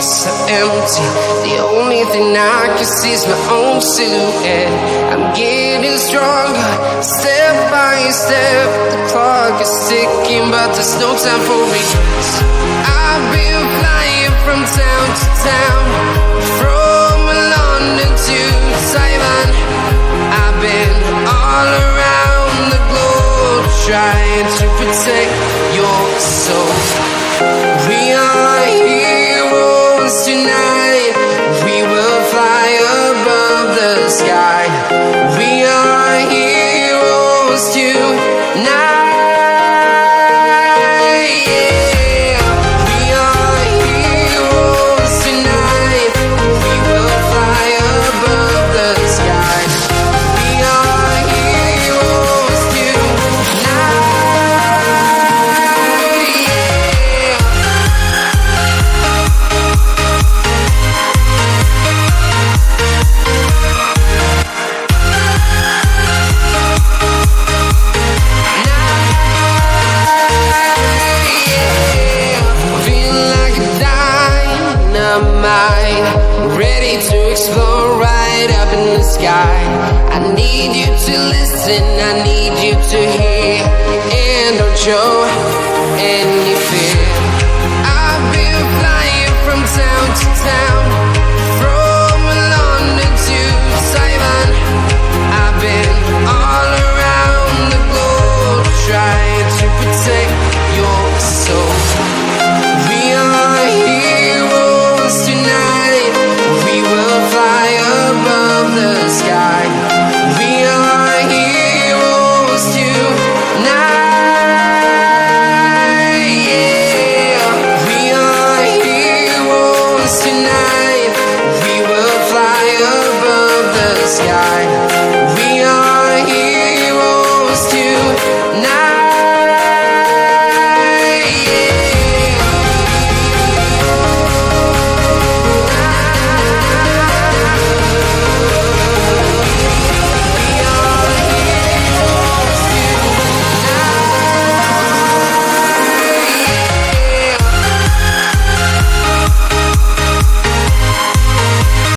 so empty. The only thing I can see is my own silhouette. I'm getting stronger, step by step. The clock is ticking, but there's no time for regrets. I've been flying from town to town, from London to Taiwan. I've been all around the globe, trying to protect your soul. We are heroes tonight. We will fly above the sky. We are heroes tonight. Ready to explore right up in the sky. I need you to listen, I need you to hear, and don't show any fear.